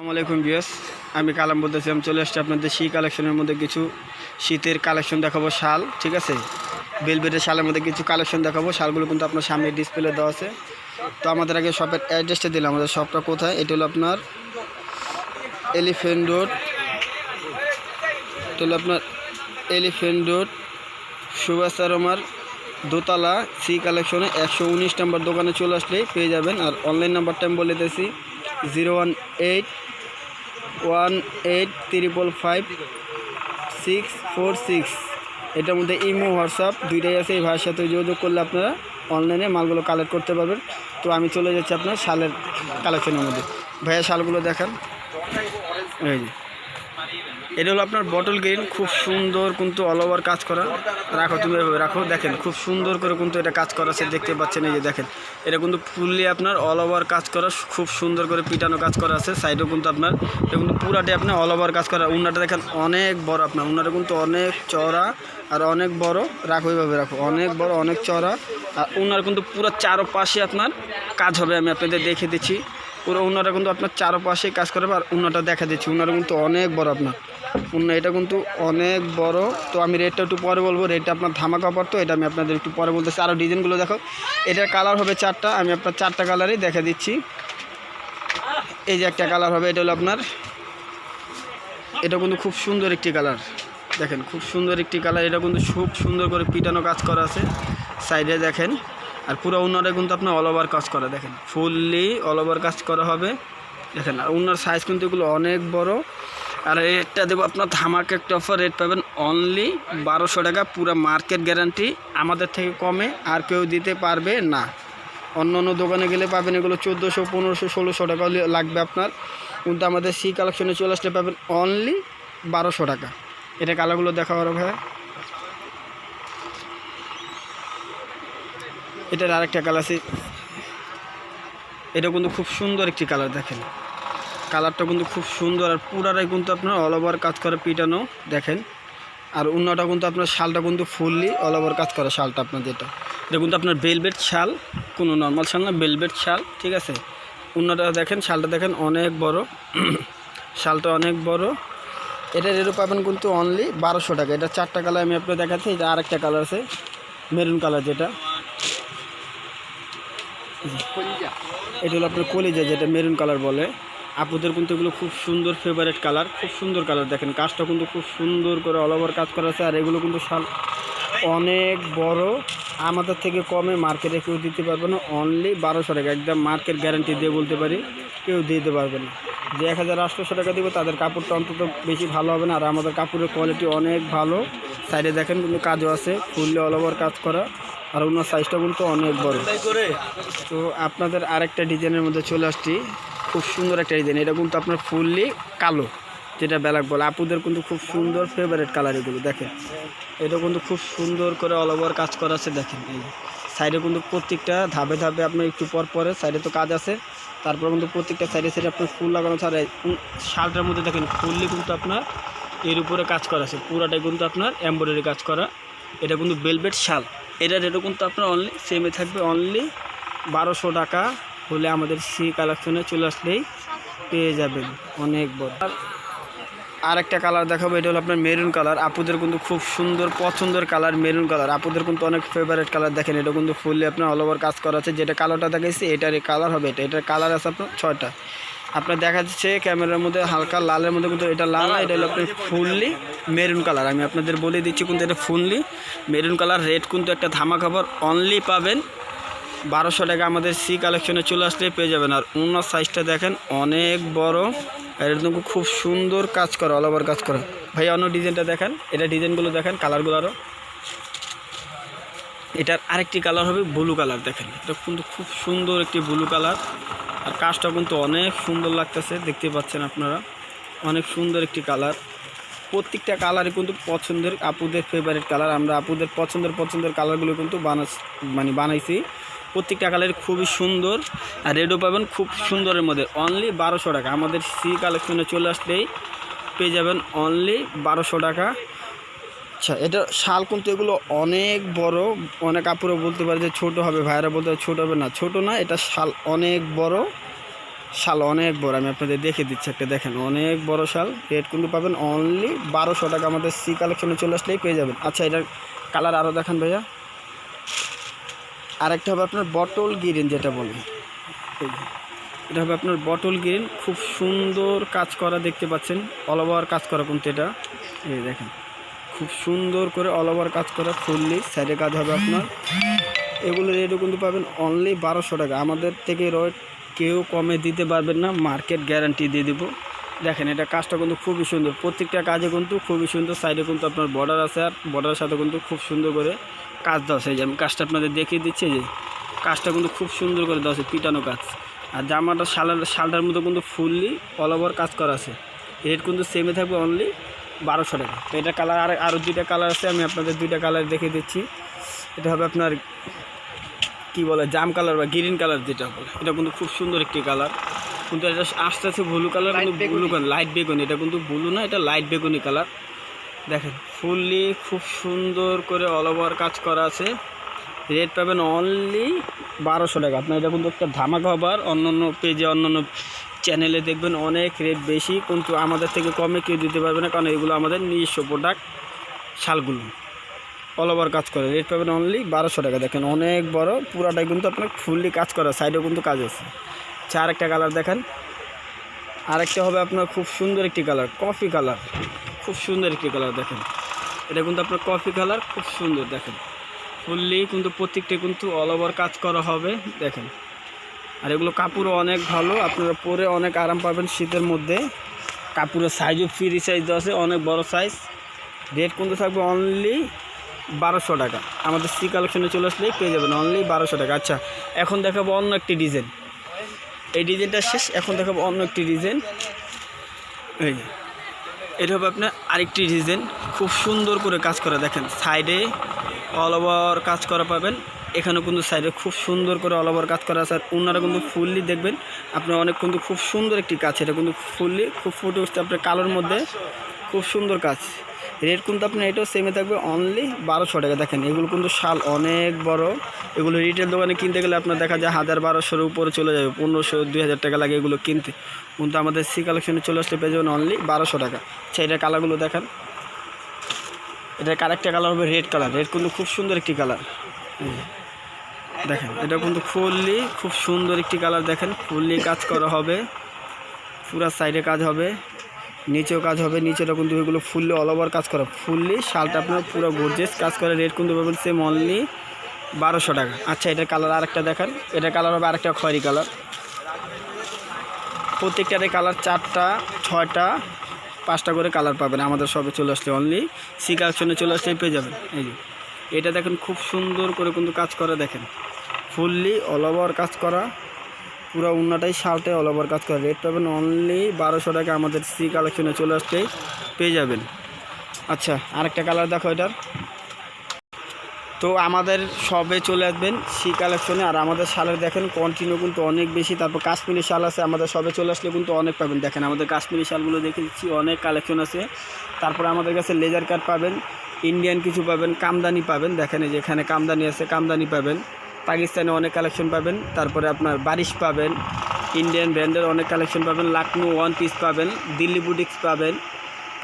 আসসালামু আলাইকুম ভিউয়ার্স, আমি কালাম বলতেছি। আমি চলে আসছি আপনাদের শী কালেকশনের মধ্যে কিছু শীতের কালেকশন দেখাবো। শাল, ঠিক আছে, বেলভেটের শালের মধ্যে কিছু কালেকশন দেখাবো। শালগুলো কিন্তু আপনার সামনে ডিসপ্লে দেওয়া আছে। তো আমাদের আগে শপের অ্যাড্রেসটা দিলাম। আমাদের শপটা কোথায়, এটা হলো আপনার এলিফ্যান্ট রোড। এটা হলো আপনার এলিফ্যান্ট রোড সুভাষ রোমার দোতলা সি কালেকশনে 119 নম্বর দোকানে চলে আসলেই পেয়ে যাবেন। আর অনলাইন নাম্বারটা আমি বলে দিয়েছি 01818555646। এটার মধ্যে ইমো হোয়াটসঅ্যাপ দুইটাই আছে। এই ভাইয়ের সাথে যোগাযোগ করলে আপনারা অনলাইনে মালগুলো কালেক্ট করতে পারবেন। তো আমি চলে যাচ্ছি আপনার শালের কালেকশনের মধ্যে। ভাইয়া শালগুলো দেখান। এই যে এটা হলো আপনার বটল গ্রিন, খুব সুন্দর কিন্তু অল ওভার কাজ করা। রাখো, তুমি রাখো, দেখেন খুব সুন্দর করে কিন্তু এটা কাজ করা আছে, দেখতে পাচ্ছেন। এই যে দেখেন, এটা কিন্তু ফুললি আপনার অল ওভার কাজ করা, খুব সুন্দর করে পিটানো কাজ করা আছে। সাইডেও কিন্তু আপনার এটা কিন্তু পুরাটাই আপনার অল ওভার কাজ করা। উন্নাটা দেখেন অনেক বড়, আপনার উন্নাটা কিন্তু অনেক চড়া আর অনেক বড়। রাখো, এইভাবে রাখো, অনেক বড় অনেক চড়া। আর উন্নার কিন্তু পুরো চারপাশে আপনার কাজ হবে। আমি আপনাদের দেখে দিচ্ছি, পুরো উন্নাটা কিন্তু আপনার চারপাশে কাজ করবে। আর উন্নাটা দেখা দিচ্ছি, উন্নাটা কিন্তু অনেক বড় আপনার উন্না, এটা কিন্তু অনেক বড়। তো আমি রেটটা একটু পরে বলবো, রেটটা আপনার ধামাকা পড়তো, এটা আমি আপনাদের একটু পরে বলতেছি। আরও ডিজাইনগুলো দেখো, এটার কালার হবে 4টা। আমি আপনার 4টা কালারই দেখা দিচ্ছি। এই যে একটা কালার হবে, এটা হলো আপনার, এটা কিন্তু খুব সুন্দর একটি কালার, দেখেন খুব সুন্দর একটি কালার। এটা কিন্তু খুব সুন্দর করে পিটানো কাজ করা আছে সাইডে, দেখেন। আর পুরো উন্নাটা কিন্তু আপনার অল ওভার কাজ করা, দেখেন ফুললি অল ওভার কাজ করা হবে, দেখেন। আর উন্নার সাইজ কিন্তু এগুলো অনেক বড়। আর রেটটা দেবো আপনার ধামাকা একটা অফার, রেট পাবেন অনলি 1200 টাকা, পুরো মার্কেট গ্যারান্টি। আমাদের থেকে কমে আর কেউ দিতে পারবে না। অন্য অন্য দোকানে গেলে পাবেন এগুলো 1400, 1500, 1600 টাকা লাগবে আপনার, কিন্তু আমাদের সি কালেকশনে চলে আসলে পাবেন অনলি 1200 টাকা। এটা কালারগুলো দেখা পারো ভাইয়া। এটার আরেকটা কালার আছে, এটা কিন্তু খুব সুন্দর একটি কালার, দেখেন কালারটা কিন্তু খুব সুন্দর। আর পুরাটাই কিন্তু আপনার অল ওভার কাজ করে পিটানো, দেখেন। আর উন্নাটা কিন্তু আপনার শালটা কিন্তু ফুললি অল ওভার কাজ করা শালটা আপনার, এটা কিন্তু আপনার বেলভেট শাল, কোনো নর্মাল শাল না, বেলভেট শাল, ঠিক আছে। উন্নাটা দেখেন, শালটা দেখেন অনেক বড়, শালটা অনেক বড়। এটার রেটও পাবেন কিন্তু অনলি 1200 টাকা। এটা 4টা কালার আমি আপনার দেখাচ্ছি। এটা আরেকটা কালার আছে মেরুন কালার, যেটা এটা হলো আপনার কলিজা, যেটা মেরুন কালার বলে। আপুদের কিন্তু এগুলো খুব সুন্দর ফেভারিট কালার, খুব সুন্দর কালার, দেখেন কাজটা কিন্তু খুব সুন্দর করে অল ওভার কাজ করা আছে। আর এগুলো কিন্তু শাল অনেক বড়, আমাদের থেকে কমে মার্কেটে কেউ দিতে পারবে না, অনলি 1200 টাকা। একদম মার্কেট গ্যারান্টি দিয়ে বলতে পারি, কেউ দিতে পারবে না। যে 1800 টাকা দিব তাদের কাপড়টা অন্তত বেশি ভালো হবে না। আর আমাদের কাপড়ের কোয়ালিটি অনেক ভালো। সাইডে দেখেন কিন্তু কাজও আছে, ফুললি অল ওভার কাজ করা। আর ওনার সাইজটা কিন্তু অনেক বড়। তো আপনাদের আরেকটা ডিজাইনের মধ্যে চলে আসছি, খুব সুন্দর একটা ডিজাইন। এটা কিন্তু আপনার ফুললি কালো, যেটা ব্ল্যাক বলে। আপুদের কিন্তু খুব সুন্দর ফেভারিট কালার এগুলো, দেখেন এটা কিন্তু খুব সুন্দর করে অল ওভার কাজ করা আছে, দেখেন। এই সাইডে কিন্তু প্রত্যেকটা ধাপে ধাপে আপনার একটু পর পরে সাইডে তো কাজ আছে, তারপর কিন্তু প্রত্যেকটা সাইডে সাইডে আপনার ফুল লাগানো ছাড়া শালটার মধ্যে দেখেন ফুললি কিন্তু আপনার এর উপরে কাজ করা আছে, পুরাটাই কিন্তু আপনার এমব্রয়ডারি কাজ করা। এটা কিন্তু বেলভেট শাল। এটা রেটও কিন্তু আপনার অনলি সেমে থাকবে, অনলি 1200 টাকা হলে আমাদের সি কালেকশনে চলে আসলেই পেয়ে যাবেন, অনেক বড়। আর একটা কালার দেখাবো, এটা হলো আপনার মেরুন কালার। আপুদের কিন্তু খুব সুন্দর পছন্দের কালার মেরুন কালার, আপুদের কিন্তু অনেক ফেভারিট কালার। দেখেন এটা কিন্তু ফুললি আপনার অল ওভার কাজ করা আছে। যেটা কালারটা দেখাইছি এটারই কালার হবে, এটার কালার আছে আপনার 6টা। আপনার দেখা যাচ্ছে ক্যামেরার মধ্যে হালকা লালের মধ্যে, কিন্তু এটা লাল না, এটা হলো আপনার ফুললি মেরুন কালার। আমি আপনাদের বলে দিচ্ছি কিন্তু এটা ফুললি মেরুন কালার। রেট কিন্তু একটা ধামা খাবার, অনলি পাবেন 1200 টাকা। আমাদের সি কালেকশনে চলে আসলে পেয়ে যাবেন। আর ওনার সাইজটা দেখেন অনেক বড়, আর এটা কিন্তু খুব সুন্দর কাজ করা, অল ওভার কাজ করা। ভাইয়া অন্য ডিজাইনটা দেখেন, এটা ডিজাইনগুলো দেখেন, কালারগুলো আরও। এটার আরেকটি কালার হবে ব্লু কালার, দেখেন এটা কিন্তু খুব সুন্দর একটি ব্লু কালার। আর কাজটা কিন্তু অনেক সুন্দর লাগতেছে, দেখতে পাচ্ছেন আপনারা, অনেক সুন্দর একটি কালার। প্রত্যেকটা কালারই কিন্তু পছন্দের, আপুদের ফেভারিট কালার। আমরা আপুদের পছন্দের কালারগুলো কিন্তু বানাইছি। প্রত্যেকটা কালার খুবই সুন্দর। আর রেডও পাবেন খুব সুন্দরের মধ্যে, অনলি 1200 টাকা। আমাদের সি কালেকশনে চলে আসলেই পেয়ে যাবেন অনলি 1200 টাকা। আচ্ছা, এটা শাল কিন্তু এগুলো অনেক বড়, অনেক আপুরা বলতে পারে যে ছোটো হবে, ভাইয়েরা বলতে ছোটো হবে না, ছোটো না, এটা শাল অনেক বড়। শাল অনেক বড়, আমি আপনাদের দেখে দিচ্ছি একটা, দেখেন অনেক বড় শাল। রেট কিন্তু পাবেন অনলি 1200 টাকা, আমাদের সি কালেকশনে চলে আসলেই পেয়ে যাবেন। আচ্ছা এটার কালার আরও দেখান ভাইয়া। আরেকটা হবে আপনার বটল গ্রিন যেটা বলেন, এটা হবে আপনার বটল গ্রিন, খুব সুন্দর কাজ করা দেখতে পাচ্ছেন, অল ওভার কাজ করা কিন্তু এটা, এই দেখেন খুব সুন্দর করে অল ওভার কাজ করা, ফুললি সাইডে কাজ হবে আপনার। এগুলো রেটও কিন্তু পাবেন অনলি 1200 টাকা, আমাদের থেকে রেট কেউ কমে দিতে পারবেন না, মার্কেট গ্যারান্টি দিয়ে দেবো। দেখেন এটা কাজটা কিন্তু খুবই সুন্দর, প্রত্যেকটা কাজে কিন্তু খুবই সুন্দর, সাইডে কিন্তু আপনার বর্ডার আছে, আর বর্ডারের সাথে কিন্তু খুব সুন্দর করে কাজ দেওয়া আছে। যে আমি কাজটা আপনাদের দেখিয়ে দিচ্ছি, যে কাজটা কিন্তু খুব সুন্দর করে দেওয়া আছে, পিটানো কাজ। আর জামাটা শালটার মধ্যে কিন্তু ফুললি অল ওভার কাজ করা আছে। রেট কিন্তু সেমে থাকবে অনলি 1200 টাকা। তো এটা কালার আরও দুইটা কালার আছে, আমি আপনাদের দুইটা কালার দেখিয়ে দিচ্ছি। এটা হবে আপনার কি বলে জাম কালার বা গ্রিন কালার যেটা বলে, এটা কিন্তু খুব সুন্দর একটি কালার, কিন্তু এটা আস্তে আস্তে ব্লু কালার, কিন্তু ব্লু কালার লাইট বেগুনি, এটা কিন্তু ব্লু না, এটা লাইট বেগুনি কালার। দেখেন ফুললি খুব সুন্দর করে অল ওভার কাজ করা আছে। রেট পাবেন অনলি 1200 টাকা। আপনার এটা কিন্তু একটা ধামাকা হবার, অন্যান্য পেজে অন্যান্য চ্যানেলে দেখবেন অনেক রেট বেশি, কিন্তু আমাদের থেকে কমে কেউ দিতে পারবে না, কারণ এগুলো আমাদের নিজস্ব প্রোডাক্ট শালগুলো অল ওভার কাজ করে। রেট পাবেন অনলি 1200 টাকা। দেখেন অনেক বড়, পুরাটাই কিন্তু আপনার ফুললি কাজ করা, সাইডেও কিন্তু কাজ আছে। আচ্ছা আরেকটা কালার দেখেন, আরেকটা হবে আপনার খুব সুন্দর একটি কালার, কফি কালার, খুব সুন্দর একটি কালার। দেখেন এটা কিন্তু আপনার কফি কালার, খুব সুন্দর। দেখেন ফুললি কিন্তু প্রত্যেকটা কিন্তু অল ওভার কাজ করা হবে, দেখেন। আর এগুলো কাপড়ও অনেক ভালো, আপনারা পরে অনেক আরাম পাবেন শীতের মধ্যে। কাপড়ের সাইজও ফ্রি সাইজ দেওয়া আছে, অনেক বড় সাইজ। রেট কিন্তু থাকবে অনলি 1200 টাকা, আমাদের সি কালেকশনে চলে আসলেই পেয়ে যাবেন অনলি 1200 টাকা। আচ্ছা এখন দেখাবো অন্য একটি ডিজাইন, এই ডিজাইনটা শেষ, এখন দেখাবো অন্য একটি ডিজাইন। এই এটা হবে আপনার আরেকটি ডিজাইন, খুব সুন্দর করে কাজ করা, দেখেন সাইডে অল ওভার কাজ করা পাবেন, এখানেও কিন্তু সাইডে খুব সুন্দর করে অল ওভার কাজ করা আছে। আর ওনারা কিন্তু ফুললি দেখবেন আপনার অনেক কিন্তু খুব সুন্দর একটি কাজ, এটা কিন্তু ফুললি খুব ফুটে উঠছে আপনার কালোর মধ্যে, খুব সুন্দর কাজ। রেট কিন্তু আপনার এটাও সেমে থাকবে অনলি 1200 টাকা। দেখেন এগুলো কিন্তু শাল অনেক বড়, এগুলো রিটেল দোকানে কিনতে গেলে আপনার দেখা যায় 1000-1200-এর উপরে চলে যাবে, 1500-2000 টাকা লাগে এগুলো কিনতে, কিন্তু আমাদের সি কালেকশনে চলে আসলে পেয়ে যাবেন অনলি 1200 টাকা। আচ্ছা এটার কালারগুলো দেখেন, এটার আরেকটা কালার হবে রেড কালার, রেড কিন্তু খুব সুন্দর একটি কালার। দেখেন এটা কিন্তু ফুললি খুব সুন্দর একটি কালার, দেখেন ফুললি কাজ করা হবে, পুরা সাইডে কাজ হবে, নিচেও কাজ হবে, নিচেটা কিন্তু এগুলো ফুললি অল ওভার কাজ করা, ফুললি শালটা আপনার পুরো গর্জিয়াস কাজ করে। রেট কিন্তু পাবেন সেম অনলি 1200 টাকা। আচ্ছা এটার কালার আরেকটা দেখেন, এটার কালার হবে আরেকটা খয়েরি কালার, প্রত্যেকটারে কালার 4টা 6টা 5টা করে কালার পাবেন আমাদের সবে চলে আসলে, অনলি সি কালেকশনে চলে আসলে পেয়ে যাবেন। এই যে এটা দেখেন খুব সুন্দর করে কিন্তু কাজ করা, দেখেন ফুললি অল ওভার কাজ করা, পুরো উন্নাটাই শালটাই অল ওভার কাজ করা। রেট পাবেন অনলি 1200 টাকা, আমাদের সি কালেকশনে চলে আসলেই পেয়ে যাবেন। আচ্ছা আরেকটা কালার দেখো এটার। তো আমাদের সবে চলে আসবেন সি কালেকশনে, আর আমাদের শালের দেখেন কন্টিনিউ কিন্তু অনেক বেশি। তারপর কাশ্মীরি শাল আছে, আমাদের সবে চলে আসলে কিন্তু অনেক পাবেন। দেখেন আমাদের কাশ্মীরি শালগুলো দেখে দিচ্ছি, অনেক কালেকশন আছে। তারপরে আমাদের কাছে লেজার কাট পাবেন, ইন্ডিয়ান কিছু পাবেন, কামদানি পাবেন, দেখেন এই যে এখানে কামদানি আছে, কামদানি পাবেন, পাকিস্তানে অনেক কালেকশন পাবেন, তারপরে আপনার বারিশ পাবেন, ইন্ডিয়ান ব্র্যান্ডের অনেক কালেকশন পাবেন, লাকনো ওয়ান পিস পাবেন, দিল্লি বুটিক্স পাবেন,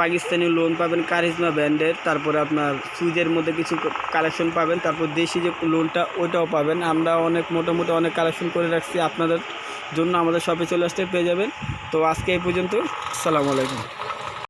পাকিস্তানি লোন পাবেন, কারিজমা ব্র্যান্ডের, তারপরে আপনার সুইজের মধ্যে কিছু কালেকশন পাবেন, তারপর দেশি যে লোনটা ওইটাও পাবেন। আমরা অনেক মোটামুটি অনেক কালেকশন করে রাখছি আপনাদের জন্য, আমাদের শপে চলে আসতে পেয়ে যাবেন। তো আজকে এই পর্যন্ত, আসসালামু আলাইকুম।